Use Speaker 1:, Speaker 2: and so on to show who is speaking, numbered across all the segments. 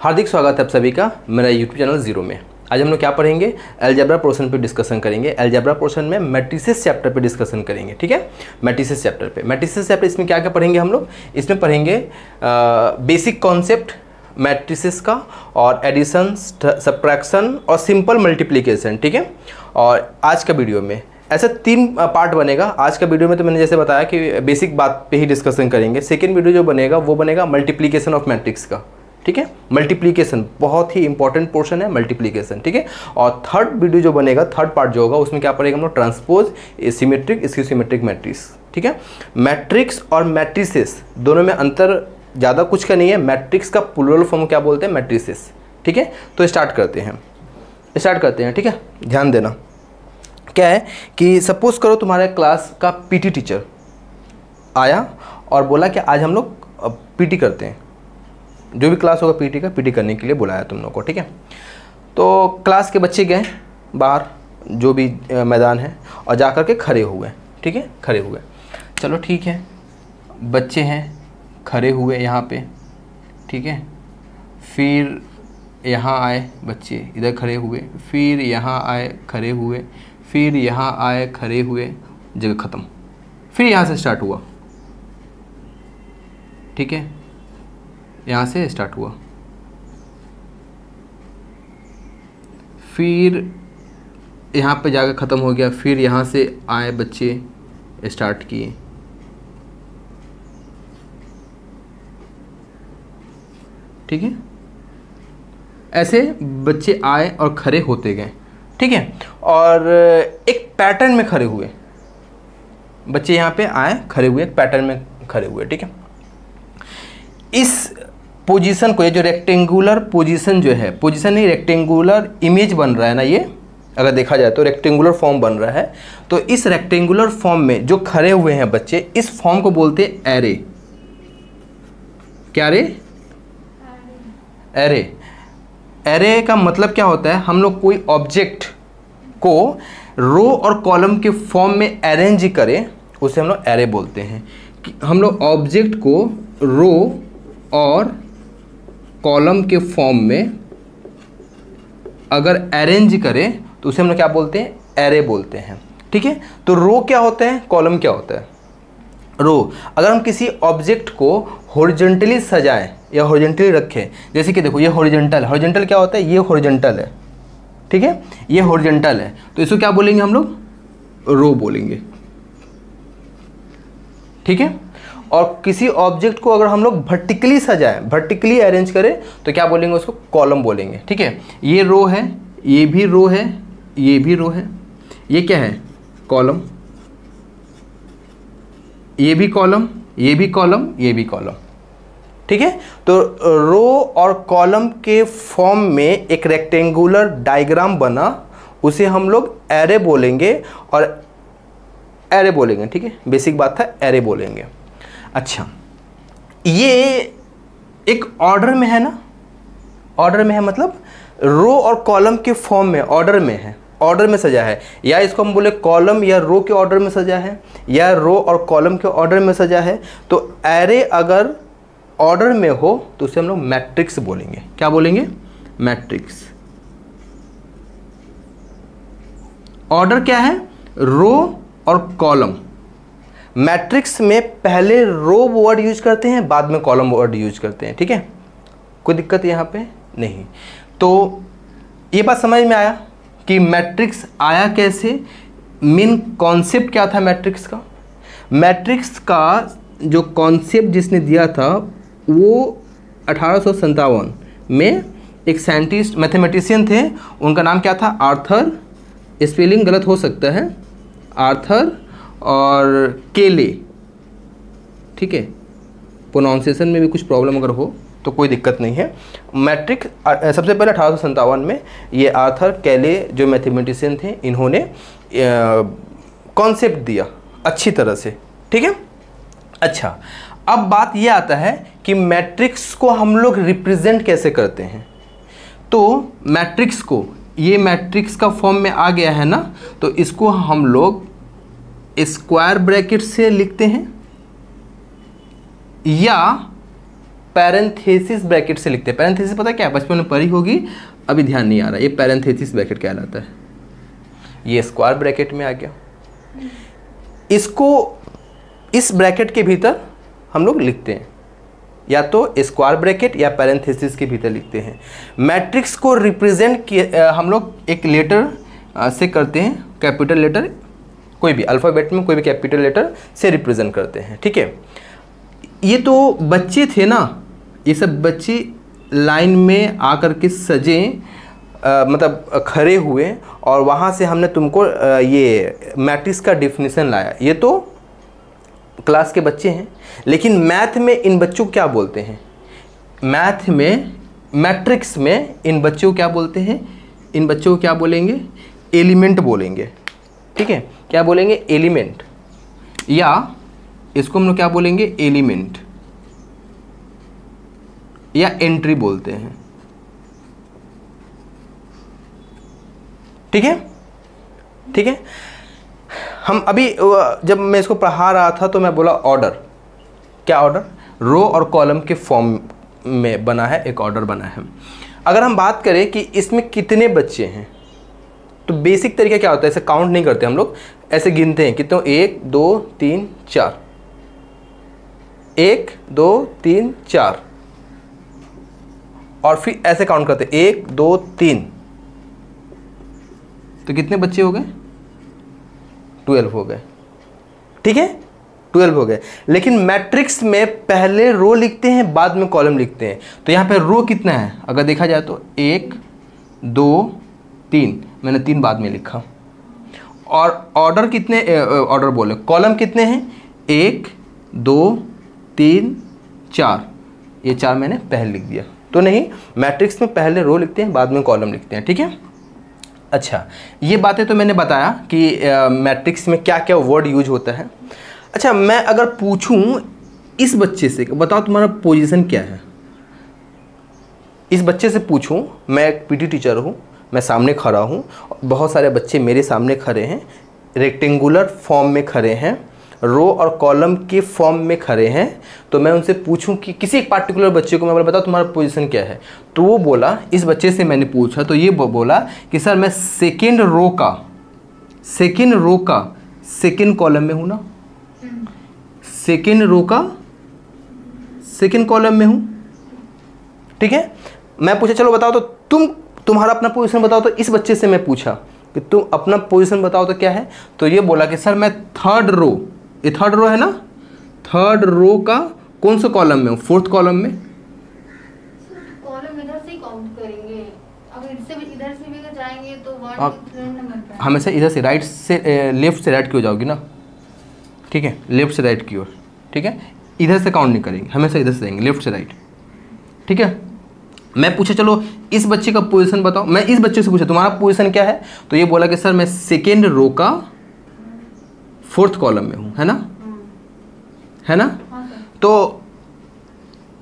Speaker 1: हार्दिक स्वागत है आप सभी का मेरा यूट्यूब चैनल जीरो में। आज हम लोग क्या पढ़ेंगे, अलजेब्रा पोर्शन पे डिस्कशन करेंगे। अलजेब्रा पोर्शन में मैट्रिसेस चैप्टर पे डिस्कशन करेंगे, ठीक है। मैट्रिसेस चैप्टर पे, मैट्रिसेस चैप्टर इसमें क्या क्या पढ़ेंगे हम लोग, इसमें पढ़ेंगे बेसिक कॉन्सेप्ट मैट्रिसेस का और एडिशन, सब्ट्रैक्शन और सिंपल मल्टीप्लिकेशन, ठीक है। और आज का वीडियो में ऐसे 3 पार्ट बनेगा। आज का वीडियो में तो मैंने जैसे बताया कि बेसिक बात पे ही डिस्कशन करेंगे। सेकेंड वीडियो जो बनेगा वो बनेगा मल्टीप्लिकेशन ऑफ मैट्रिक्स का, ठीक है। मल्टीप्लिकेशन बहुत ही इंपॉर्टेंट पोर्शन है मल्टीप्लिकेशन, ठीक है। और थर्ड वीडियो जो बनेगा, थर्ड पार्ट जो होगा, उसमें क्या पढ़ेगा हम लोग, ट्रांसपोज, सिमेट्रिक, स्क्यू-सिमेट्रिक मैट्रिक्स, ठीक है। मैट्रिक्स और मैट्रिसेस दोनों में अंतर ज़्यादा कुछ का नहीं है। मैट्रिक्स का प्लूरल फॉर्म क्या बोलते हैं, मैट्रिसेस, ठीक है। तो स्टार्ट करते हैं, ठीक है। ध्यान देना, क्या है कि सपोज करो तुम्हारे क्लास का पीटी टीचर आया और बोला कि आज हम लोग पीटी करते हैं। जो भी क्लास होगा पीटी का, पीटी करने के लिए बुलाया तुम लोग को, ठीक है। तो क्लास के बच्चे गए बाहर जो भी मैदान है और जाकर के खड़े हुए, ठीक है, खड़े हुए। चलो ठीक है, बच्चे हैं खड़े हुए यहाँ पे, ठीक है। फिर यहाँ आए बच्चे, इधर खड़े हुए, फिर यहाँ आए खड़े हुए, फिर यहाँ आए खड़े हुए, जगह ख़त्म। फिर यहाँ से स्टार्ट हुआ, ठीक है, यहाँ से स्टार्ट हुआ। फिर यहाँ पे जाकर ख़त्म हो गया। फिर यहाँ से आए बच्चे, स्टार्ट किए, ठीक है। ऐसे बच्चे आए और खड़े होते गए, ठीक है। और एक पैटर्न में खड़े हुए बच्चे, यहाँ पे आए खड़े हुए, एक पैटर्न में खड़े हुए, ठीक है। इस पोजीशन को, ये जो रेक्टेंगुलर पोजीशन जो है, पोजीशन नहीं रेक्टेंगुलर इमेज बन रहा है ना, ये अगर देखा जाए तो रेक्टेंगुलर फॉर्म बन रहा है। तो इस रेक्टेंगुलर फॉर्म में जो खड़े हुए हैं बच्चे, इस फॉर्म को बोलते हैं एरे। क्या रे? एरे। एरे का मतलब क्या होता है, हम लोग कोई ऑब्जेक्ट को रो और कॉलम के फॉर्म में अरेंज करें, उसे हम लोग एरे बोलते हैं। कि हम लोग ऑब्जेक्ट को रो और कॉलम के फॉर्म में अगर अरेंज करें तो उसे हम लोग क्या बोलते हैं, एरे बोलते हैं, ठीक है। तो रो क्या होता है, कॉलम क्या होता है। रो, अगर हम किसी ऑब्जेक्ट को हॉरिजॉन्टली सजाएं या हॉरिजॉन्टली रखें, जैसे कि देखो ये हॉरिजॉन्टल, हॉरिजॉन्टल क्या होता है, ये हॉरिजॉन्टल है, ठीक है, ये हॉरिजॉन्टल है, तो इसको क्या बोलेंगे हम लोग, रो बोलेंगे, ठीक है। और किसी ऑब्जेक्ट को अगर हम लोग वर्टिकली सजाएं, वर्टिकली अरेंज करें, तो क्या बोलेंगे, उसको कॉलम बोलेंगे, ठीक है। ये रो है, ये भी रो है, ये भी रो है, ये क्या है, कॉलम, ये भी कॉलम, ये भी कॉलम, ये भी कॉलम, ठीक है। तो रो और कॉलम के फॉर्म में एक रेक्टेंगुलर डायग्राम बना, उसे हम लोग एरे बोलेंगे, और एरे बोलेंगे, ठीक है। बेसिक बात था, एरे बोलेंगे। अच्छा, ये एक ऑर्डर में है ना, ऑर्डर में है मतलब रो और कॉलम के फॉर्म में ऑर्डर में है, ऑर्डर में सजा है। या इसको हम बोले कॉलम या रो के ऑर्डर में सजा है, या रो और कॉलम के ऑर्डर में सजा है। तो एरे अगर ऑर्डर में हो तो उसे हम लोग मैट्रिक्स बोलेंगे। क्या बोलेंगे, मैट्रिक्स। ऑर्डर क्या है, रो और कॉलम। मैट्रिक्स में पहले रो वर्ड यूज करते हैं, बाद में कॉलम वर्ड यूज करते हैं, ठीक है। कोई दिक्कत यहाँ पे नहीं। तो ये बात समझ में आया कि मैट्रिक्स आया कैसे, मेन कॉन्सेप्ट क्या था मैट्रिक्स का। मैट्रिक्स का जो कॉन्सेप्ट जिसने दिया था वो 1857 में एक साइंटिस्ट, मैथमेटिशियन थे, उनका नाम क्या था, आर्थर, स्पेलिंग गलत हो सकता है, आर्थर और केले, ठीक है। प्रोनाउंसिएशन में भी कुछ प्रॉब्लम अगर हो तो कोई दिक्कत नहीं है। मैट्रिक्स सबसे पहले 1857 में ये आर्थर केले जो मैथमेटिशियन थे, इन्होंने कॉन्सेप्ट दिया अच्छी तरह से, ठीक है। अच्छा, अब बात ये आता है कि मैट्रिक्स को हम लोग रिप्रेजेंट कैसे करते हैं। तो मैट्रिक्स को, ये मैट्रिक्स का फॉर्म में आ गया है ना, तो इसको हम लोग स्क्वायर ब्रैकेट से लिखते हैं, या पैरेंथेसिस ब्रैकेट से लिखते हैं। पैरेंथेसिस पता क्या है, बचपन में पढ़ी होगी, अभी ध्यान नहीं आ रहा। ये पैरेंथेसिस ब्रैकेट कहलाता है। ये स्क्वायर ब्रैकेट में आ गया। इसको इस ब्रैकेट के भीतर हम लोग लिखते हैं, या तो स्क्वायर ब्रैकेट या पैरेंथेसिस के भीतर लिखते हैं। मैट्रिक्स को रिप्रेजेंट हम लोग एक लेटर से करते हैं, कैपिटल लेटर, कोई भी अल्फ़ाबेट में कोई भी कैपिटल लेटर से रिप्रेजेंट करते हैं। ठीक है, ये तो बच्चे थे ना, ये सब बच्चे लाइन में आकर के सजे, मतलब खड़े हुए, और वहाँ से हमने तुमको ये मैट्रिक्स का डिफिनीशन लाया। ये तो क्लास के बच्चे हैं, लेकिन मैथ में इन बच्चों को क्या बोलते हैं? मैथ में, मैट्रिक्स में इन बच्चों को क्या बोलते हैं? इन बच्चों को क्या बोलेंगे? एलिमेंट बोलेंगे। ठीक है, क्या बोलेंगे? एलिमेंट, या इसको हम लोग क्या बोलेंगे? एलिमेंट या एंट्री बोलते हैं। ठीक है, ठीक है। हम अभी जब मैं इसको पढ़ा रहा था तो मैं बोला ऑर्डर। क्या ऑर्डर? रो और कॉलम के फॉर्म में बना है, एक ऑर्डर बना है। अगर हम बात करें कि इसमें कितने बच्चे हैं, तो बेसिक तरीका क्या होता है, ऐसे काउंट नहीं करते हम लोग, ऐसे गिनते हैं कितने, 1 2 3 4, 1 2 3 4, और फिर ऐसे काउंट करते हैं 1 2 3, तो कितने बच्चे हो गए? 12 हो गए। ठीक है, 12 हो गए। लेकिन मैट्रिक्स में पहले रो लिखते हैं, बाद में कॉलम लिखते हैं। तो यहाँ पे रो कितना है अगर देखा जाए तो 1 2 3, मैंने 3 बाद में लिखा। और ऑर्डर कितने, ऑर्डर बोले, कॉलम कितने हैं? 1 2 3 4, ये 4 मैंने पहले लिख दिया। तो नहीं, मैट्रिक्स में पहले रो लिखते हैं, बाद में कॉलम लिखते हैं। ठीक है, अच्छा, ये बातें तो मैंने बताया कि मैट्रिक्स में क्या क्या वर्ड यूज होता है। अच्छा, मैं अगर पूछूं इस बच्चे से, बताओ तुम्हारा पोजीशन क्या है, इस बच्चे से पूछूं, मैं एक पीटी टीचर हूं, मैं सामने खड़ा हूं, बहुत सारे बच्चे मेरे सामने खड़े हैं, रेक्टेंगुलर फॉर्म में खड़े हैं, रो और कॉलम के फॉर्म में खड़े हैं, तो मैं उनसे पूछूं कि किसी एक पार्टिकुलर बच्चे को मैं बोला बताओ तुम्हारा पोजीशन क्या है, तो वो बोला, इस बच्चे से मैंने पूछा तो ये बोला कि सर मैं सेकेंड रो का सेकेंड कॉलम में हूं ना, सेकेंड रो का सेकेंड कॉलम में हूं। ठीक है, मैं पूछा चलो बताओ तो तुम्हारा अपना पोजीशन बताओ, तो इस बच्चे से मैं पूछा कि तुम अपना पोजीशन बताओ तो क्या है, तो ये बोला कि सर मैं थर्ड रो, ये थर्ड रो है ना, थर्ड रो का कौन सा कॉलम में हूँ? फोर्थ कॉलम में।
Speaker 2: कॉलम इधर से ही काउंट करेंगे, अगर इधर से भी जाएंगे तो वर्ड
Speaker 1: हमेशा इधर से राइट से लेफ्ट से राइट की ओर जाओगी ना। ठीक है, लेफ्ट से राइट की ओर। ठीक है, इधर से काउंट नहीं करेंगे, हमेशा इधर से जाएंगे, लेफ्ट से राइट। ठीक है, मैं पूछा चलो इस बच्चे का पोजीशन बताओ, मैं इस बच्चे से पूछा तुम्हारा पोजीशन क्या है, तो ये बोला कि सर मैं सेकेंड रो का फोर्थ कॉलम में हूँ, है ना, है ना। तो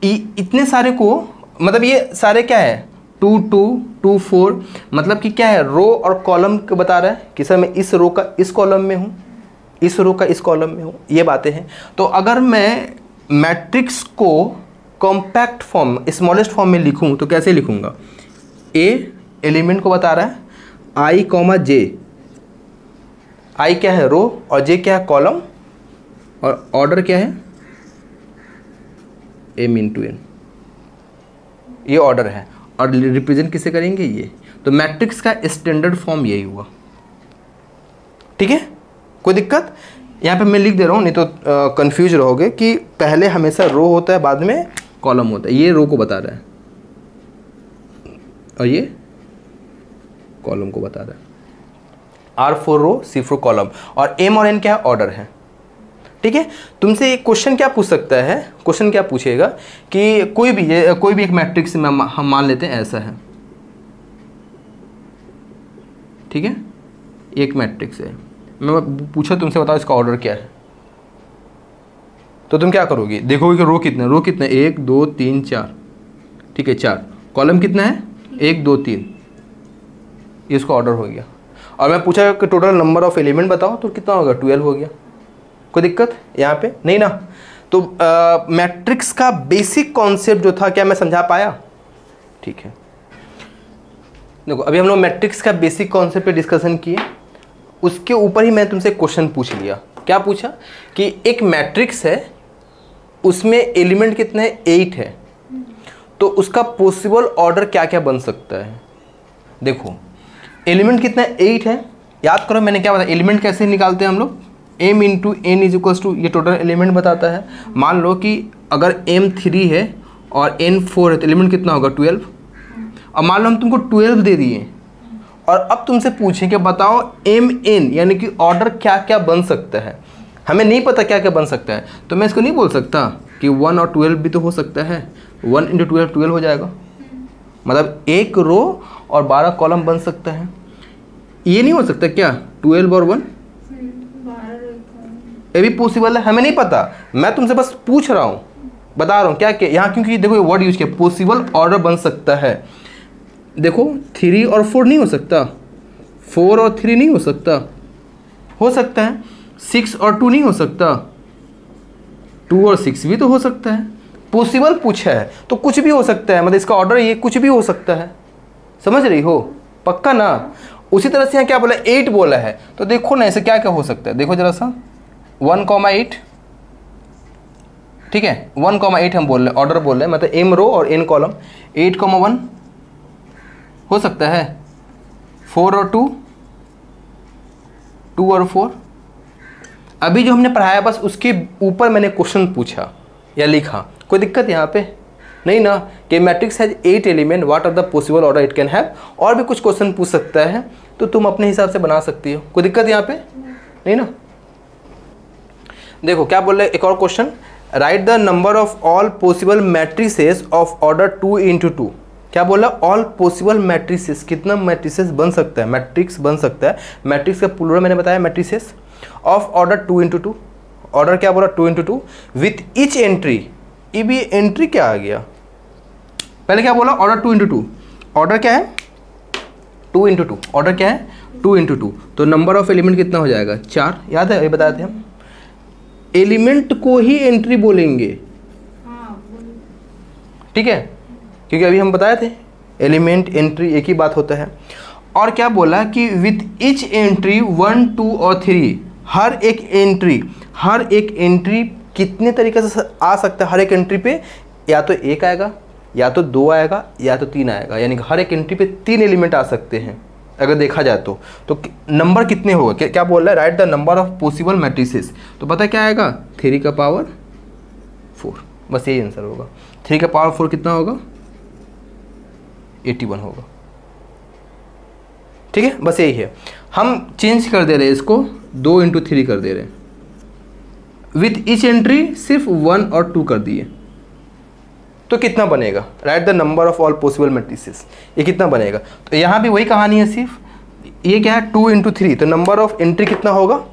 Speaker 1: इतने सारे को, मतलब ये सारे क्या है, 2 2 2 4, मतलब कि क्या है, रो और कॉलम को बता रहा है कि सर मैं इस रो का इस कॉलम में हूँ, इस रो का इस कॉलम में हूँ, ये बातें हैं। तो अगर मैं मैट्रिक्स को कॉम्पैक्ट फॉर्म, स्मॉलेस्ट फॉर्म में लिखूं तो कैसे लिखूंगा? ए एलिमेंट को बता रहा है, आई कॉमा जे, आई क्या है, रो, और जे क्या है, कॉलम, और ऑर्डर क्या है, m इंटू n, ये ऑर्डर है। और रिप्रेजेंट किसे करेंगे? ये। तो मैट्रिक्स का स्टैंडर्ड फॉर्म यही हुआ। ठीक है, कोई दिक्कत? यहाँ पे मैं लिख दे रहा हूँ, नहीं तो कंफ्यूज रहोगे कि पहले हमेशा रो होता है, बाद में कॉलम होता है। ये रो को बता रहा है और ये कॉलम को बता रहा है। R for row, C for column, और M और N क्या है, ऑर्डर है। ठीक है, तुमसे एक क्वेश्चन क्या पूछ सकता है, क्वेश्चन क्या पूछेगा कि कोई भी एक मैट्रिक्स में हम मान लेते हैं ऐसा है। ठीक है, एक मैट्रिक्स है, मैं पूछा तुमसे बताओ इसका ऑर्डर क्या है, तो तुम क्या करोगे? देखोगे कि रो कितने 1 2 3 4। ठीक है, 4, कॉलम कितना है, 1 2 3, ये इसका ऑर्डर हो गया। और मैं पूछा कि टोटल नंबर ऑफ एलिमेंट बताओ, तो कितना होगा, 12 हो गया। कोई दिक्कत यहाँ पे नहीं ना? तो मैट्रिक्स का बेसिक कॉन्सेप्ट जो था, क्या मैं समझा पाया? ठीक है, देखो अभी हम लोग मैट्रिक्स का बेसिक कॉन्सेप्ट पे डिस्कशन किए, उसके ऊपर ही मैं तुमसे क्वेश्चन पूछ लिया। क्या पूछा कि एक मैट्रिक्स है, उसमें एलिमेंट कितने हैं? 8 है, तो उसका पॉसिबल ऑर्डर क्या क्या बन सकता है? देखो एलिमेंट कितना है? 8 है। याद करो मैंने क्या बताया, एलिमेंट कैसे निकालते हैं हम लोग? m into n is equals to, ये टोटल एलिमेंट बताता है। मान लो कि अगर m 3 है और n 4 है तो एलिमेंट कितना होगा? 12। और मान लो हम तुमको 12 दे दिए और अब तुमसे पूछें कि बताओ m n यानी कि ऑर्डर क्या क्या बन सकता है। हमें नहीं पता क्या क्या बन सकता है, तो मैं इसको नहीं बोल सकता कि 1 और 12 भी तो हो सकता है। 1 इंटू 12 12 हो जाएगा, मतलब एक रो और 12 कॉलम बन सकता है। ये नहीं हो सकता क्या 12 और 1? ये भी पॉसिबल है, हमें नहीं पता, मैं तुमसे बस पूछ रहा हूँ, बता रहा हूँ क्या क्या यहाँ, क्योंकि देखो वर्ड यूज किया, पॉसिबल ऑर्डर बन सकता है। देखो 3 और 4 नहीं हो सकता, 4 और 3 नहीं हो सकता, हो सकता है 6 और 2 नहीं हो सकता, 2 और 6 भी तो हो सकता है। पॉसिबल पूछा है तो कुछ भी हो सकता है, मतलब इसका ऑर्डर ये कुछ भी हो सकता है। समझ रही हो? पक्का ना? उसी तरह से यहाँ क्या बोला? 8 बोला है, तो देखो ना ऐसे क्या क्या हो सकता है। देखो जरा सा 1,8, ठीक है 1,8 हम बोल रहे हैं, ऑर्डर बोल रहे हैं, मतलब m रो और n कॉलम। 8,1 हो सकता है, 4 और 2, 2 और 4। अभी जो हमने पढ़ाया बस उसके ऊपर मैंने क्वेश्चन पूछा या लिखा, कोई दिक्कत यहाँ पे नहीं ना? कि matrix has 8 element, what are the possible order it can have. और भी कुछ क्वेश्चन पूछ सकता है तो तुम अपने हिसाब से बना सकती हो, कोई दिक्कत यहाँ पे नहीं ना? देखो क्या बोल रहे हैं, एक और question, right the number of all possible matrices of order 2 into 2। क्या बोला? ऑल पॉसिबल मैट्रिसेस, कितना मैट्रिसेस बन सकता है, मैट्रिक्स बन सकता है। मैट्रिक्स का प्लूरल मैंने बताया matrices of order 2 into 2। Order क्या बोला? 2 इंटू 2 विथ ईच एंट्री। अब ये एंट्री क्या आ गया? पहले क्या बोला? Order 2 into 2। ऑर्डर क्या है? 2 इंटू 2। ऑर्डर क्या है? 2 इंटू 2। तो नंबर ऑफ एलिमेंट कितना हो जाएगा? 4। याद है, ये बताए थे हम, एलिमेंट को ही एंट्री बोलेंगे, ठीक है, क्योंकि अभी हम बताए थे एलिमेंट एंट्री एक ही बात होता है। और क्या बोला कि विथ ईच एंट्री 1 2 और 3, हर एक एंट्री कितने तरीके से आ सकता है? हर एक एंट्री पे या तो 1 आएगा, या तो 2 आएगा, या तो 3 आएगा, यानी कि हर एक एंट्री पे 3 एलिमेंट आ सकते हैं अगर देखा जाए तो नंबर कितने होगा? क्या बोल रहा है? Right the number of possible matrices. तो पता क्या आएगा? 3 का पावर 4, बस यही आंसर होगा। 3 का पावर 4 कितना होगा? 81 होगा, ठीक है, बस यही है। हम चेंज कर दे रहे हैं इसको, 2 इंटू 3 कर दे रहे हैं, विथ ईच एंट्री सिर्फ 1 और 2 कर दिए, तो कितना बनेगा? Right the number of all possible matrices, ये कितना बनेगा? तो यहाँ भी वही कहानी है, सिर्फ ये क्या है? 2 इंटू 3, तो नंबर ऑफ एंट्री कितना होगा?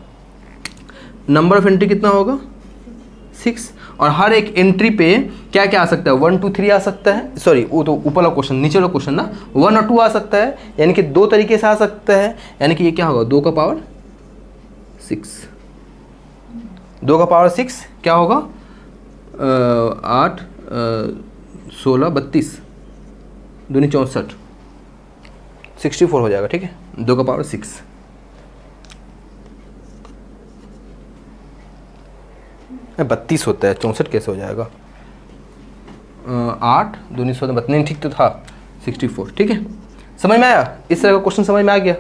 Speaker 1: नंबर ऑफ एंट्री कितना होगा? 6। और हर एक एंट्री पे क्या क्या आ सकता है? 1 2 3 आ सकता है, सॉरी वो तो ऊपर वाला क्वेश्चन, नीचे वाला क्वेश्चन ना, 1 और 2 आ सकता है, यानी कि 2 तरीके से आ सकता है, यानी कि ये क्या होगा? 2 का पावर 6। 2 का पावर 6 क्या होगा? 8 16 32 दूनी 64, 64 हो जाएगा, ठीक है, 2 का पावर 6। बत्तीस होता है, 64 कैसे हो जाएगा? 8 दूनी 16 32, ठीक तो था, 64, ठीक है। समझ में आया? इस तरह का क्वेश्चन समझ में आ गया?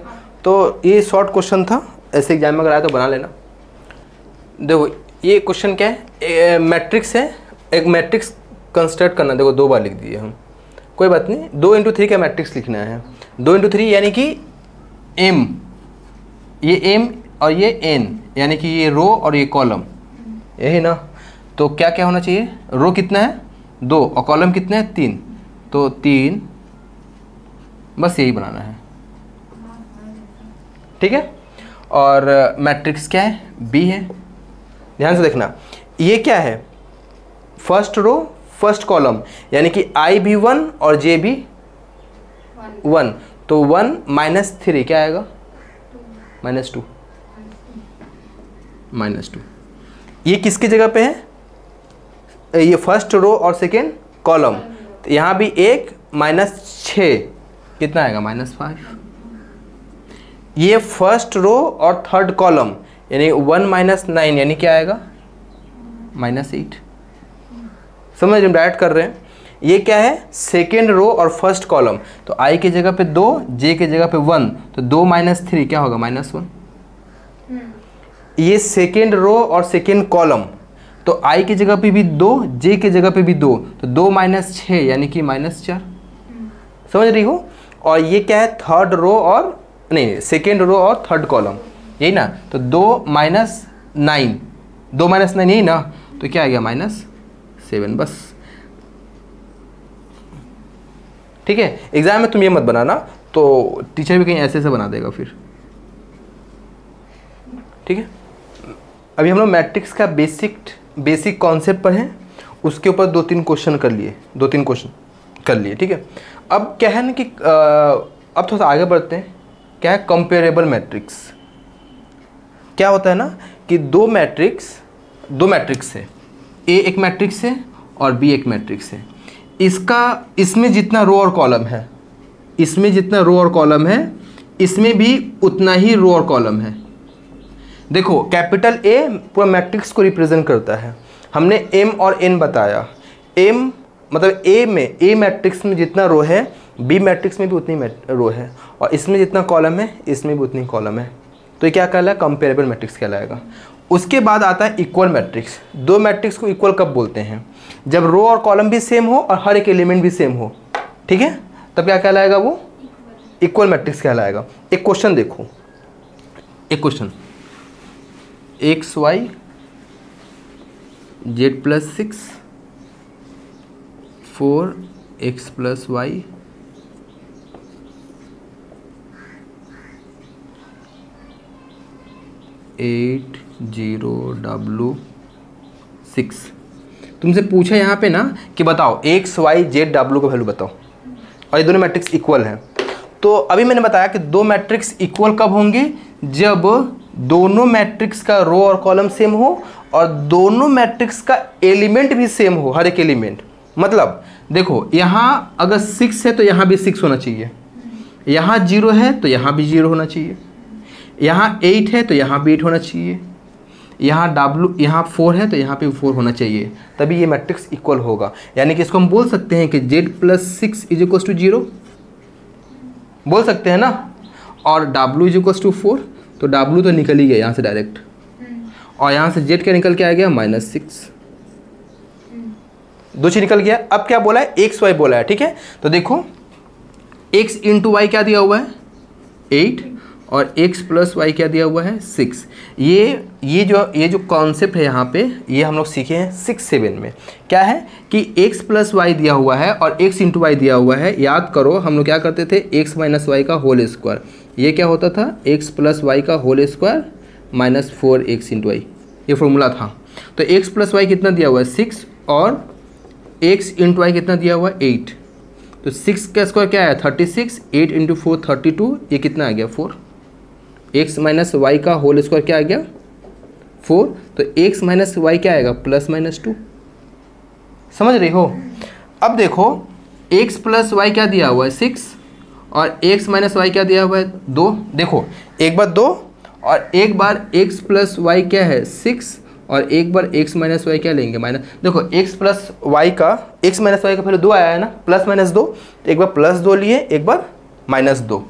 Speaker 1: तो ये शॉर्ट क्वेश्चन था, ऐसे एग्जाम में अगर आया तो बना लेना। देखो ये क्वेश्चन क्या है? मैट्रिक्स है, एक मैट्रिक्स कंस्ट्रक्ट करना। देखो 2 बार लिख दिए हम, कोई बात नहीं। 2 इंटू 3 का मैट्रिक्स लिखना है। 2 इंटू 3 यानी कि m, ये m और ये n, यानी कि ये रो और ये कॉलम, यही ना? तो क्या क्या होना चाहिए? रो कितना है? 2 और कॉलम कितने हैं? 3, तो 3, बस यही बनाना है, ठीक है। और मैट्रिक्स क्या है? B है। ध्यान से देखना, ये क्या है? फर्स्ट रो फर्स्ट कॉलम, यानी कि I भी 1 और J भी 1, तो 1 माइनस 3 क्या आएगा? -2। ये किसकी जगह पे है? ये फर्स्ट रो और सेकेंड कॉलम, तो यहाँ भी 1 -6 कितना आएगा -5। ये फर्स्ट रो और थर्ड कॉलम यानी 1 - 9 यानी क्या आएगा -8। समझ हम डायरेक्ट कर रहे हैं। ये क्या है सेकेंड रो और फर्स्ट कॉलम, तो i की जगह पे 2, j की जगह पे 1, तो 2 - 3 क्या होगा -1। ये सेकेंड रो और सेकेंड कॉलम, तो i की जगह पे भी 2, j की जगह पे भी 2, तो 2 - 6 यानी कि -4। समझ रही हो। और ये क्या है थर्ड रो और नहीं सेकेंड रो और थर्ड कॉलम, यही ना, तो 2 - 9, 2 - 9 यही ना, तो क्या आ गया -7 बस। ठीक है, एग्जाम में तुम ये मत बनाना, तो टीचर भी कहीं ऐसे ऐसे बना देगा फिर। ठीक है, अभी हम लोग मैट्रिक्स का बेसिक कॉन्सेप्ट पर हैं, उसके ऊपर 2-3 क्वेश्चन कर लिए। ठीक है, अब क्या है ना कि अब थोड़ा सा आगे बढ़ते हैं। क्या है कंपेरेबल मैट्रिक्स। क्या होता है ना कि दो मैट्रिक्स है, ए एक मैट्रिक्स है और बी एक मैट्रिक्स है। इसमें जितना रो और कॉलम है, इसमें भी उतना ही रो और कॉलम है। देखो कैपिटल ए पूरा मैट्रिक्स को रिप्रेजेंट करता है। हमने एम और एन बताया। एम मतलब ए मैट्रिक्स में जितना रो है, बी मैट्रिक्स में भी उतनी रो है, और इसमें जितना कॉलम है इसमें भी उतनी कॉलम है। तो ये क्या कहलाएगा कंपेरेबल मैट्रिक्स कहलाएगा। उसके बाद आता है इक्वल मैट्रिक्स। दो मैट्रिक्स को इक्वल कब बोलते हैं? जब रो और कॉलम भी सेम हो और हर एक एलिमेंट भी सेम हो। ठीक है, तब क्या कहलाएगा वो इक्वल मैट्रिक्स कहलाएगा। एक क्वेश्चन देखो, एक question XY Z+6 4x+y 8 0W6। तुमसे पूछा यहाँ पे ना कि बताओ x y z w का वैल्यू बताओ, और ये दोनों मैट्रिक्स इक्वल हैं। तो अभी मैंने बताया कि दो मैट्रिक्स इक्वल कब होंगे? जब दोनों मैट्रिक्स का रो और कॉलम सेम हो और दोनों मैट्रिक्स का एलिमेंट भी सेम हो, हर एक एलिमेंट। मतलब देखो यहाँ अगर 6 है तो यहाँ भी 6 होना चाहिए, यहाँ 0 है तो यहाँ भी 0 होना चाहिए, यहाँ 8 है तो यहाँ भी 8 होना चाहिए, यहाँ 4 है तो यहाँ पे 4 होना चाहिए, तभी ये मैट्रिक्स इक्वल होगा। यानी कि इसको हम बोल सकते हैं कि Z+6 = 0 बोल सकते हैं ना। और W = 4, तो W तो निकल ही गया यहाँ से डायरेक्ट, और यहाँ से Z क्या निकल के आ गया -6, दो चीज निकल गया। अब क्या बोला है? x y बोला है। ठीक है, तो देखो x × y क्या दिया हुआ है 8, और x + y क्या दिया हुआ है 6। ये जो कॉन्सेप्ट है यहाँ पे, ये हम लोग सीखे हैं 6-7 में। क्या है कि x + y दिया हुआ है और x × y दिया हुआ है। याद करो हम लोग क्या करते थे, x - y का होल स्क्वायर। ये क्या होता था? x + y का होल स्क्वायर -4x × y, ये फॉर्मूला था। तो x + y कितना दिया हुआ है 6, और x × y कितना दिया हुआ है 8। तो 6 का स्क्वायर क्या है 36, 8 × 4 32, ये कितना आ गया 4। x - y का होल स्क्वायर क्या आ गया 4, तो x - y क्या आएगा +-2। समझ रही हो? अब देखो x + y क्या दिया हुआ है 6, और x - y क्या दिया हुआ है 2। देखो एक बार 2 और एक बार x + y क्या है 6, और एक बार x - y क्या लेंगे माइनस। देखो x + y का पहले 2 आया है ना, +-2, तो एक बार +2 लिए, एक बार -2।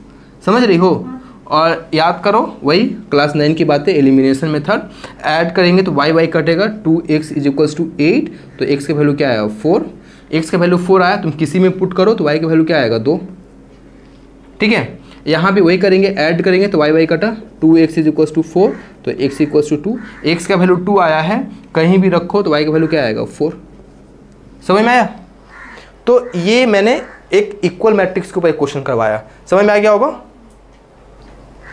Speaker 1: समझ रही हो? और याद करो वही क्लास 9 की बातें, एलिमिनेशन मेथड। ऐड करेंगे तो y कटेगा, 2x = 8, तो x का वैल्यू क्या आएगा 4। x का वैल्यू 4 आया, तुम किसी में पुट करो तो y का वैल्यू क्या आएगा 2। ठीक है, यहाँ भी वही करेंगे, ऐड करेंगे तो y कटा, 2x = 4, तो x = 2। x का वैल्यू 2 आया है, कहीं भी रखो तो y का वैल्यू क्या आएगा 4। समझ में आया? तो ये मैंने एक इक्वल मैट्रिक्स के ऊपर एक क्वेश्चन करवाया, समझ में आ गया होगा?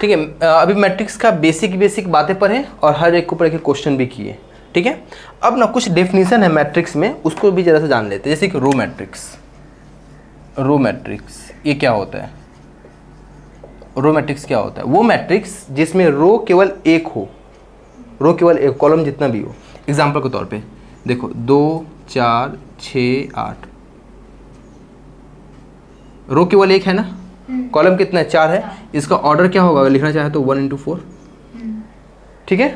Speaker 1: ठीक है, अभी मैट्रिक्स का बेसिक बातें पढ़े और हर एक के ऊपर एक क्वेश्चन भी किए। ठीक है, अब ना कुछ डेफिनेशन है मैट्रिक्स में, उसको भी जरा सा जान लेते हैं। जैसे कि रो मैट्रिक्स ये क्या होता है? रो मैट्रिक्स क्या होता है? वो मैट्रिक्स जिसमें रो केवल एक हो, रो केवल एक, कॉलम जितना भी हो। एग्जाम्पल के तौर पे देखो 2 4 6 8, रो केवल एक है ना, कॉलम कितना है 4 है। इसका ऑर्डर क्या होगा अगर लिखना चाहे तो 1 × 4, ठीक है,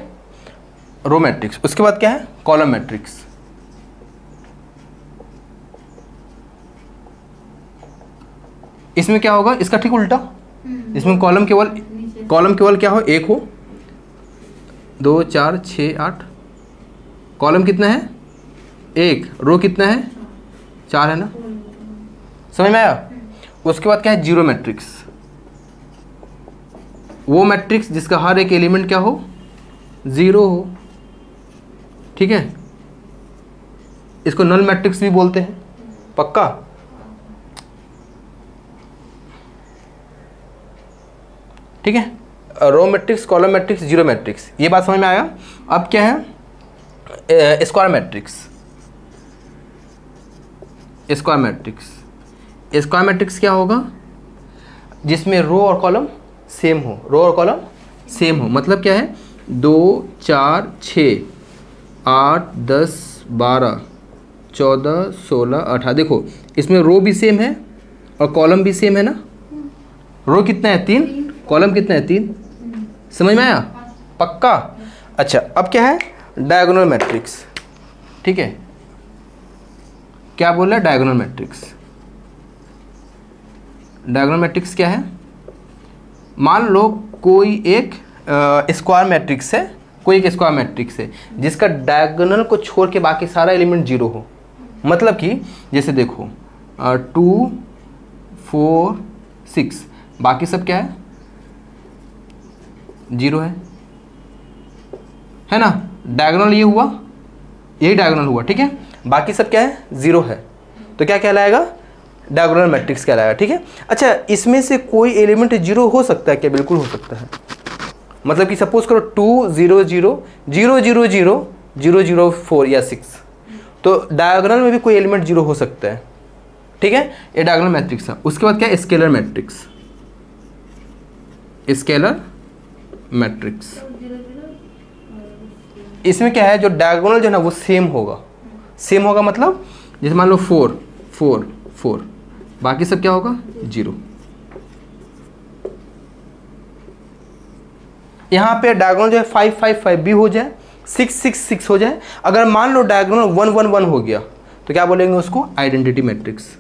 Speaker 1: रो मैट्रिक्स। उसके बाद क्या है कॉलम मैट्रिक्स। इसमें क्या होगा इसका ठीक उल्टा, इसमें कॉलम केवल क्या हो एक हो, 2 4 6 8, कॉलम कितना है एक, रो कितना है 4 है ना, समझ में आया। उसके बाद क्या है जीरो मैट्रिक्स, वो मैट्रिक्स जिसका हर एक एलिमेंट क्या हो 0 हो, ठीक है, इसको नल मैट्रिक्स भी बोलते हैं, पक्का। ठीक है, row matrix, column matrix, zero matrix, ये बात समझ में आया। अब क्या है square matrix. Square matrix, square matrix क्या होगा जिसमें रो और कॉलम सेम हो, रो और कॉलम सेम हो, मतलब क्या है 2 4 6 8 10 12 14 16 18, देखो इसमें रो भी सेम है और कॉलम भी सेम है ना, रो कितना है 3, कॉलम कितना है 3, समझ में आया, पक्का। अच्छा अब क्या है डायगोनल मैट्रिक्स, ठीक है, क्या बोल रहा है डायगोनल मैट्रिक्स। डायगोनल मैट्रिक्स क्या है, मान लो कोई एक स्क्वायर मैट्रिक्स है, कोई एक स्क्वायर मैट्रिक्स है जिसका डायगोनल को छोड़ के बाकी सारा एलिमेंट 0 हो, मतलब कि जैसे देखो 2 4 6, बाकी सब क्या है 0 है ना, डायगोनल ये हुआ, यही डायगोनल हुआ, ठीक है, बाकी सब क्या है 0 है, तो क्या कहलाएगा डायगोनल मैट्रिक्स कहलाएगा, ठीक है। अच्छा इसमें से कोई एलिमेंट 0 हो सकता है क्या, बिल्कुल हो सकता है, मतलब कि सपोज करो 2 0 0 0 0 0 0 0 4 या 6, तो डायगोनल में भी कोई एलिमेंट 0 हो सकता है, ठीक है, ये डायगोनल मैट्रिक्स है। उसके बाद क्या है स्केलर मैट्रिक्स, स्केलर मैट्रिक्स, इसमें क्या है जो डायगोनल जो है ना वो सेम होगा, मतलब जैसे मान लो 4 4 4, बाकी सब क्या होगा 0। यहाँ पे डायगोनल जो है 5 5 5 भी हो जाए, 6 6 6 हो जाए, अगर मान लो डायगोनल 1 1 1 हो गया तो क्या बोलेंगे उसको आइडेंटिटी मैट्रिक्स।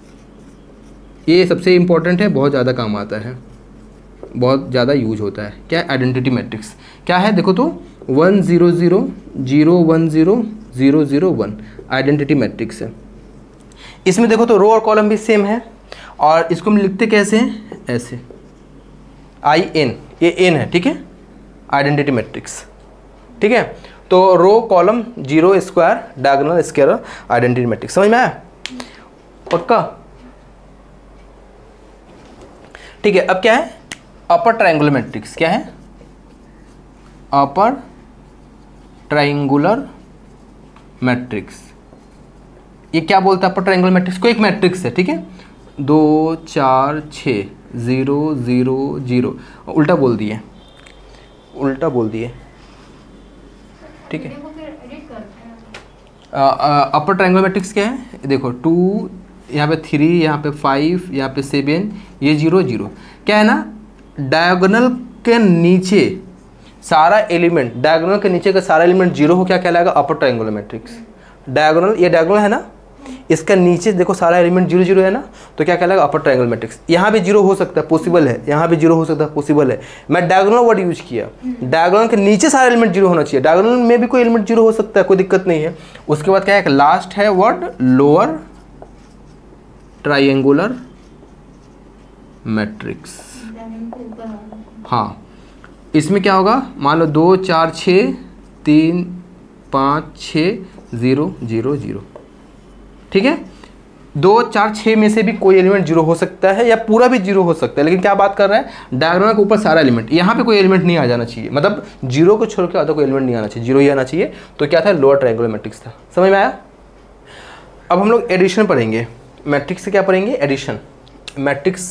Speaker 1: ये सबसे इंपॉर्टेंट है, बहुत ज़्यादा काम आता है, बहुत ज़्यादा यूज होता है। क्या आइडेंटिटी मैट्रिक्स क्या है, देखो तो 1 0 0 0 1 0 0 0 1 आइडेंटिटी मैट्रिक्स है। इसमें देखो तो रो और कॉलम भी सेम है, और इसको हम लिखते कैसे हैं ऐसे IN, ये n है, ठीक है, आइडेंटिटी मैट्रिक्स, ठीक है। तो row column 0 square diagonal scalar identity matrix, समझ में आया, पक्का, ठीक है। अब क्या है अपर ट्रायंगुलर मैट्रिक्स, क्या है अपर ट्रायंगुलर मैट्रिक्स, ये क्या बोलता है अपर ट्रायंगुलर मैट्रिक्स को, एक मैट्रिक्स है, ठीक है, 2 4 6 0 0 0, उल्टा बोल दिए, ठीक है। अपर ट्रायंगुलर मैट्रिक्स क्या है, देखो 2 यहाँ पे 3, यहाँ पे 5, यहाँ पे 7, ये 0 0, क्या है ना डायगोनल के नीचे सारा एलिमेंट, डायगोनल के नीचे का सारा एलिमेंट 0 हो, क्या कहलाएगा अपर ट्रायंगुलर मैट्रिक्स। डायगोनल, ये डायगोनल है ना, इसका नीचे देखो सारा एलिमेंट 0 0 है ना, तो क्या कहलाएगा अपर ट्रायंगुलर मैट्रिक्स। यहाँ भी 0 हो सकता है, पॉसिबल है, यहाँ भी 0 हो सकता है, पॉसिबल है, मैं डायगोनल वर्ड यूज किया, डायगोनल के नीचे सारा एलिमेंट 0 होना चाहिए, डायगोनल में भी कोई एलिमेंट 0 हो सकता है, कोई दिक्कत नहीं है। उसके बाद क्या है लास्ट है वर्ड लोअर ट्रायंगुलर मैट्रिक्स। हाँ, इसमें क्या होगा, मान लो 2 4 6 3 5 6 0 0 0, ठीक है, 2 4 6 में से भी कोई एलिमेंट 0 हो सकता है या पूरा भी 0 हो सकता है, लेकिन क्या बात कर रहा है डायगोनल के ऊपर सारा एलिमेंट, यहाँ पे कोई एलिमेंट नहीं आ जाना चाहिए, मतलब 0 को छोड़ के आता कोई एलिमेंट नहीं आना चाहिए, 0 ही आना चाहिए, तो क्या था लोअर ट्रायंगुलर मैट्रिक्स था, समझ में आया। अब हम लोग एडिशन पढ़ेंगे, मैट्रिक्स से क्या पढ़ेंगे एडिशन, मैट्रिक्स,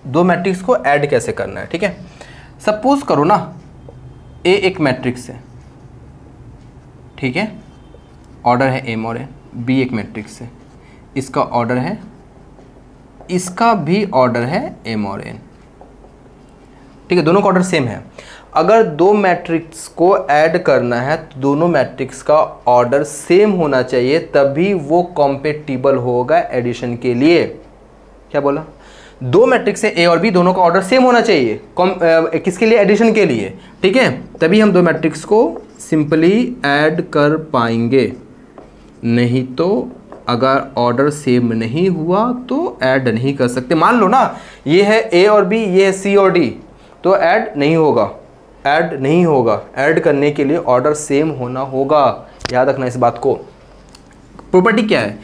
Speaker 1: दो मैट्रिक्स को ऐड कैसे करना है, ठीक है। सपोज करो ना ए एक मैट्रिक्स है, ठीक है, ऑर्डर है m और n, बी एक मैट्रिक्स है, इसका ऑर्डर है, इसका भी ऑर्डर है m और n, ठीक है, दोनों का ऑर्डर सेम है। अगर दो मैट्रिक्स को ऐड करना है तो दोनों मैट्रिक्स का ऑर्डर सेम होना चाहिए, तभी वो कॉम्पेटिबल होगा एडिशन के लिए। क्या बोला? दो मैट्रिक्स है ए और बी, दोनों का ऑर्डर सेम होना चाहिए किसके लिए? एडिशन के लिए, ठीक है, तभी हम दो मैट्रिक्स को सिंपली ऐड कर पाएंगे। नहीं तो अगर ऑर्डर सेम नहीं हुआ तो ऐड नहीं कर सकते। मान लो ना ये है ए और बी, ये है सी और डी, तो ऐड नहीं होगा, ऐड नहीं होगा। ऐड करने के लिए ऑर्डर सेम होना होगा, याद रखना इस बात को। प्रॉपर्टी क्या है?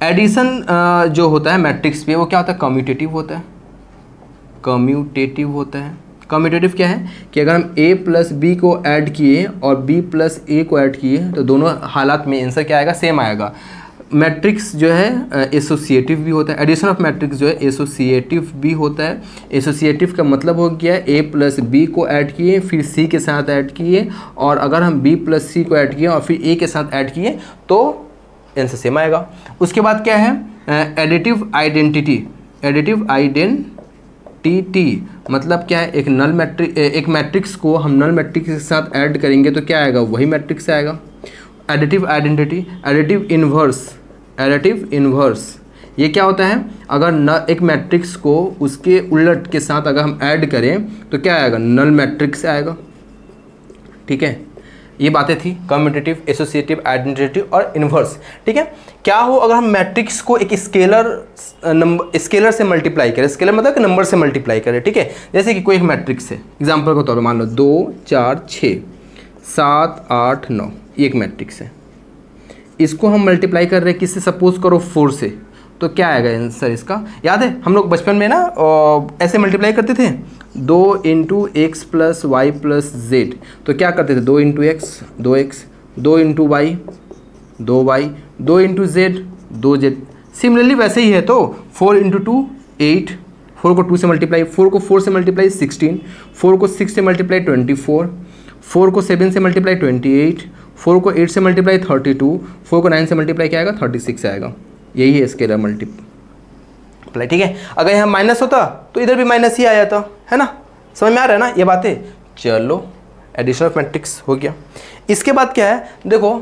Speaker 1: एडिशन जो होता है मैट्रिक्स पे वो क्या होता है? कम्यूटेटिव होता है, कम्यूटेटिव होता है। कम्यूटेटिव क्या है कि अगर हम a प्लस बी को ऐड किए और b प्लस ए को ऐड किए तो दोनों हालात में आंसर क्या आएगा? सेम आएगा। मैट्रिक्स जो है एसोसिएटिव भी होता है, एडिशन ऑफ मैट्रिक्स जो है एसोसिएटिव भी होता है। एसोसिएटिव का मतलब हो गया a प्लस बी को ऐड किए, फिर c के साथ ऐड किए, और अगर हम b प्लस सी को ऐड किए और फिर a के साथ ऐड किए तो आंसर सेम आएगा। उसके बाद क्या है? Additive identity. एडिटिव आइडेंटिटी मतलब क्या है? एक मैट्रिक्स को हम नल मैट्रिक्स के साथ ऐड करेंगे तो क्या आएगा? वही मैट्रिक्स आएगा। Additive identity. Additive inverse. Additive inverse ये क्या होता है? अगर एक मैट्रिक्स को उसके उलट के साथ अगर हम ऐड करें तो क्या आएगा? नल मैट्रिक्स आएगा, ठीक है। ये बातें थी कम्यूटेटिव, एसोसिएटिव, आइडेंटिटी और इन्वर्स, ठीक है। क्या हो अगर हम मैट्रिक्स को एक स्केलर से मल्टीप्लाई करें? स्केलर मतलब नंबर से मल्टीप्लाई करें, ठीक है। जैसे कि कोई एक मैट्रिक्स है, एग्जांपल के तौर पर मान लो 2 4 6 7 8 9, ये एक मैट्रिक्स है। इसको हम मल्टीप्लाई कर रहे हैं किससे? सपोज करो 4 से, तो क्या आएगा आंसर इसका? याद है हम लोग बचपन में ना ऐसे मल्टीप्लाई करते थे, 2 into x plus y plus z, तो क्या करते थे? 2 into x 2x, 2 into y 2y, 2 into z 2z। Similarly वैसे ही है तो 4 इंटू 2 8, 4 को 2 से मल्टीप्लाई, 4 को 4 से मल्टीप्लाई 16, 4 को 6 से मल्टीप्लाई 24, 4 को 7 से मल्टीप्लाई 28, 4 को 8 से मल्टीप्लाई 32, 4 को 9 से मल्टीप्लाई क्या आएगा? 36 आएगा। यही है स्केलर मल्टीप्लाई, ठीक है। अगर यहाँ माइनस होता तो इधर भी माइनस ही आ जाता, है ना। समझ में आ रहा है ना ये बातें? चलो एडिशन ऑफ मैट्रिक्स हो गया। इसके बाद क्या है? देखो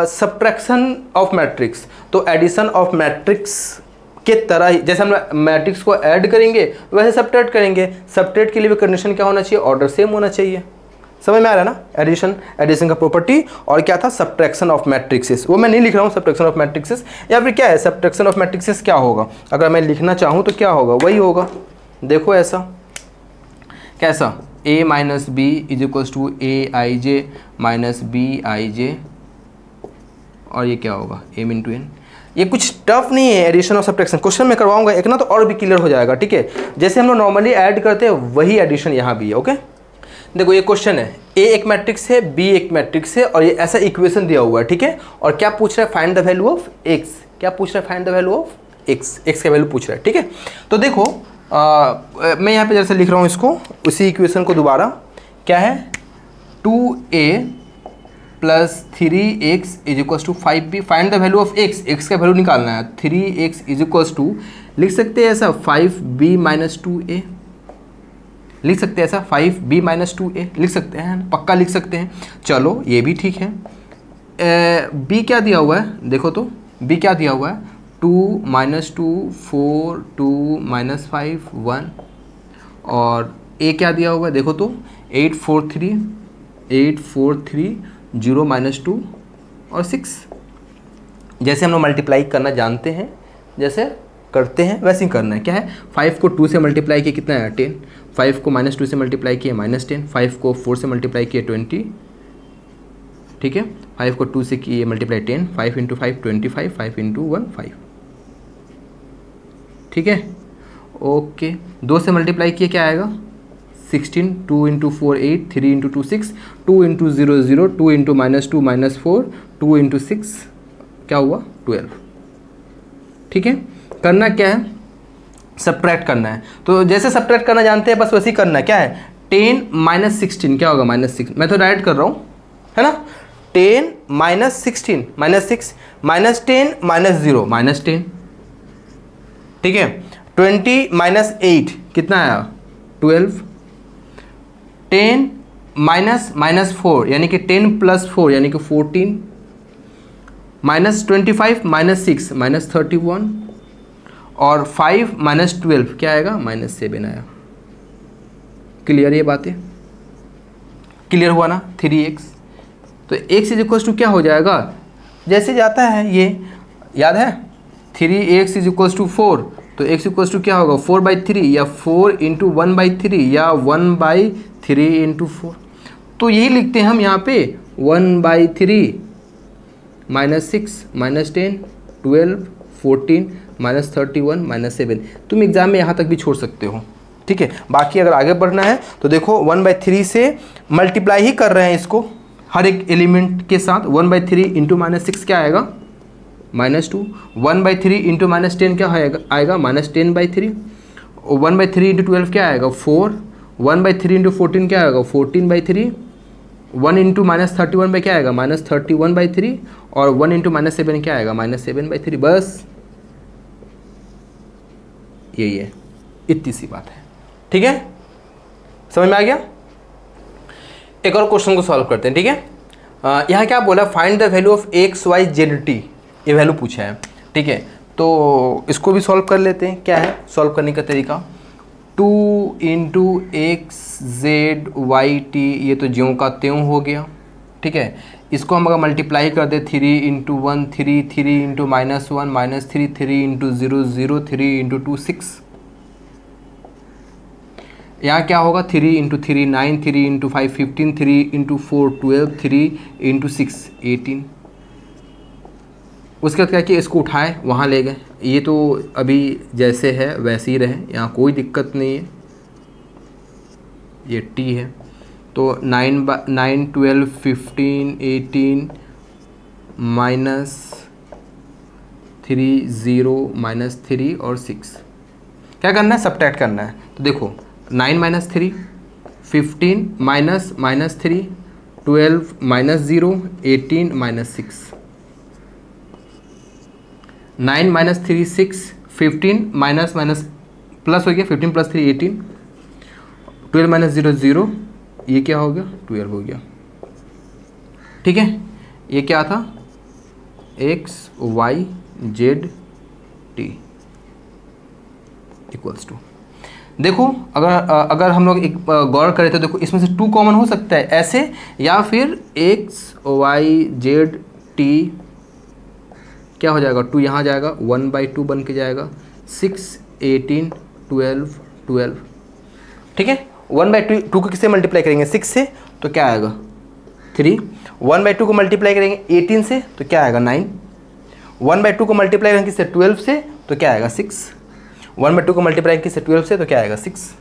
Speaker 1: सब्ट्रैक्शन ऑफ मैट्रिक्स। तो एडिशन ऑफ मैट्रिक्स के तरह ही जैसे हम मैट्रिक्स को ऐड करेंगे वैसे सब्ट्रैक्ट करेंगे। सब्ट्रैक्ट के लिए भी कंडीशन क्या होना चाहिए? ऑर्डर सेम होना चाहिए। समझ में आ रहा है ना? एडिशन का प्रॉपर्टी। और क्या था? Subtraction of matrixes. वो मैं नहीं लिख रहा हूँ सब्ट्रैक्शन ऑफ मैट्रिक्सेस, या फिर क्या है सब्ट्रैक्शन ऑफ मैट्रिक्सेस क्या होगा? अगर मैं लिखना चाहूँ तो क्या होगा? वही होगा। देखो ऐसा कैसा? a minus B is equals to A I J minus B I J, और ये क्या होगा? m into N. ये कुछ टफ नहीं है एडिशन और सब्ट्रैक्शन। क्वेश्चन में करवाऊंगा एक ना तो और भी क्लियर हो जाएगा, ठीक है। जैसे हम लोग नॉर्मली ऐड करते हैं वही एडिशन यहाँ भी है, ओके। देखो ये क्वेश्चन है, a एक मैट्रिक्स है, b एक मैट्रिक्स है, और ये ऐसा इक्वेशन दिया हुआ है, ठीक है। और क्या पूछ रहा है? Find the value of x। क्या पूछ रहा है? Find the value of x का वैल्यू पूछ रहा है, ठीक है। तो देखो मैं यहाँ पे जैसे लिख रहा हूँ इसको, उसी इक्वेशन को दोबारा, क्या है? 2a plus 3x is equals to 5b। Find the value of x का वैल्यू निकालना है। 3x इज इक्वल्स टू, लिख सकते हैं ऐसा 5b माइनस 2a, लिख सकते हैं ऐसा 5b माइनस 2a, लिख सकते हैं, पक्का लिख सकते हैं। चलो ये भी ठीक है। b क्या दिया हुआ है? देखो तो b क्या दिया हुआ है? 2 माइनस 2 4 2 माइनस 5 1, और a क्या दिया हुआ है? देखो तो 8 4 3 0 माइनस 2 और 6। जैसे हम लोग मल्टीप्लाई करना जानते हैं, जैसे करते हैं वैसे ही करना है। क्या है? 5 को 2 से मल्टीप्लाई किया कितना है? 10। 5 को माइनस 2 से मल्टीप्लाई किया -10। 5 को 4 से मल्टीप्लाई किया 20, ठीक है। 5 को 2 से किए मल्टीप्लाई 10, 5 इंटू 5 25, 5 इंटू 1 5, ठीक है। ओके 2 से मल्टीप्लाई किए क्या आएगा? 16, 2 into 4 8, 3 into 2 6, 2 into 0 0, 2 into -2 -4, 2 into 6 क्या हुआ? 12, ठीक है। करना क्या है? सब्ट्रैक्ट करना है। तो जैसे सब्ट्रैक्ट करना जानते हैं बस वैसे ही करना है। क्या है? 10 माइनस 16 क्या होगा? -6। मैं तो डायरेक्ट कर रहा हूँ, है ना। 10 minus 16 minus 6 minus 10 minus 0 minus 10, ठीक है। 20 माइनस 8 कितना आया 12, 10 माइनस माइनस 4 यानी कि 10 प्लस 4 यानी कि 14, माइनस 25 माइनस 6 माइनस 31, और 5 माइनस 12 क्या आएगा माइनस 7 आया। क्लियर ये बातें, क्लियर हुआ ना। 3x, तो x इज इक्वल्स टू क्या हो जाएगा, जैसे जाता है ये याद है 3x इज इक्वल्स टू 4, तो x इक्वल्स टू क्या होगा 4/3 या 4 इंटू 1/3 या 1/3 इंटू 4। तो यही लिखते हैं हम यहाँ पे 1/3 माइनस 6 माइनस 10 12 14 माइनस 31 माइनस 7। तुम एग्जाम में यहाँ तक भी छोड़ सकते हो, ठीक है। बाकी अगर आगे बढ़ना है तो देखो 1/3 से मल्टीप्लाई ही कर रहे हैं इसको हर एक एलिमेंट के साथ। 1/3 इंटू माइनस 6 क्या आएगा -2, 1/3 इंटू माइनस 10 क्या आएगा -10/3, 1/3 इंटू 12 क्या आएगा 4, 1/3 इंटू 14 क्या आएगा 14/3, 1 इंटू माइनस 31 में क्या आएगा -31/3, और 1 इंटू माइनस 7 क्या आएगा -7/3। बस यही है, इतनी सी बात है, ठीक है। समझ में आ गया। एक और क्वेश्चन को सॉल्व करते हैं, ठीक है। यहाँ क्या बोला, find the value of x y z t, ये वैल्यू पूछा है, ठीक है। तो इसको भी सॉल्व कर लेते हैं। क्या है सॉल्व करने का तरीका, 2 into x z y t, ये तो ज्यों का त्यों हो गया, ठीक है। इसको हम अगर मल्टीप्लाई कर दे 3 इंटू 1 3, 3 इंटू -1 -3, 3 इंटू 0 0, 3 इंटू 2 6। यहाँ क्या होगा 3 इंटू 3 9, 3 इंटू 5 15, 3 इंटू 4 12, 3 इंटू 6 18। उसके बाद क्या किया, इसको उठाए वहाँ ले गए। ये तो अभी जैसे है वैसे ही रहे, यहाँ कोई दिक्कत नहीं है। ये टी है तो 9 12 15 18 माइनस 3 0 -3 और 6। क्या करना है, सब्ट्रैक्ट करना है। तो देखो 9 minus 3 15 minus 3 12 -0 18 -6, 9 minus 3 6 15 minus plus हो गया 15 प्लस 3 18, 12 माइनस 0 0, ये क्या हो गया 12 हो गया, ठीक है। ये क्या था x y z t equals to, देखो अगर हम लोग एक गौर करें तो देखो इसमें से 2 कॉमन हो सकता है ऐसे, या फिर x y z t क्या हो जाएगा 2 यहाँ जाएगा 1/2 बन के जाएगा 6 18 12 12, ठीक है। 1/2 को किससे मल्टीप्लाई करेंगे 6 से, तो क्या आएगा 3, 1/2 को मल्टीप्लाई करेंगे 18 से तो क्या आएगा 9, 1/2 को मल्टीप्लाई करेंगे किससे 12 से तो क्या आएगा 6, 1/2 को मल्टीप्लाई किससे 12 से तो क्या आएगा 6।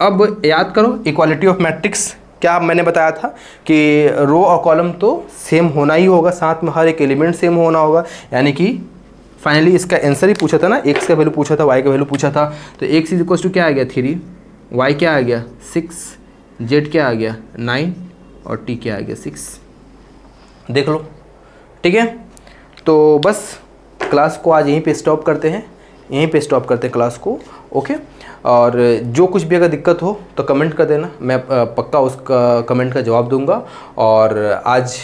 Speaker 1: अब याद करो इक्वालिटी ऑफ मैट्रिक्स, क्या मैंने बताया था कि रो और कॉलम तो सेम होना ही होगा, साथ में हर एक एलिमेंट सेम होना होगा। यानी कि फाइनली इसका आंसर ही पूछा था ना, एक्स का वैल्यू पूछा था, वाई का वैल्यू पूछा था। तो एक्स इज इक्वल टू क्या आ गया 3, वाई क्या आ गया 6, जेड क्या आ गया 9 और टी क्या आ गया 6। देख लो, ठीक है। तो बस क्लास को आज यहीं पे स्टॉप करते हैं, यहीं पे स्टॉप करते हैं क्लास को, ओके। और जो कुछ भी अगर दिक्कत हो तो कमेंट कर देना, मैं पक्का उसका कमेंट का जवाब दूंगा। और आज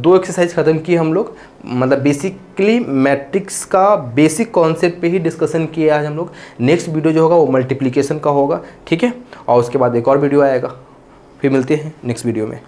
Speaker 1: 2 एक्सरसाइज ख़त्म किए हम लोग, मतलब बेसिकली मैट्रिक्स का बेसिक कॉन्सेप्ट पे ही डिस्कशन किया आज हम लोग। नेक्स्ट वीडियो जो होगा वो मल्टीप्लिकेशन का होगा, ठीक है। और उसके बाद एक और वीडियो आएगा, फिर मिलते हैं नेक्स्ट वीडियो में।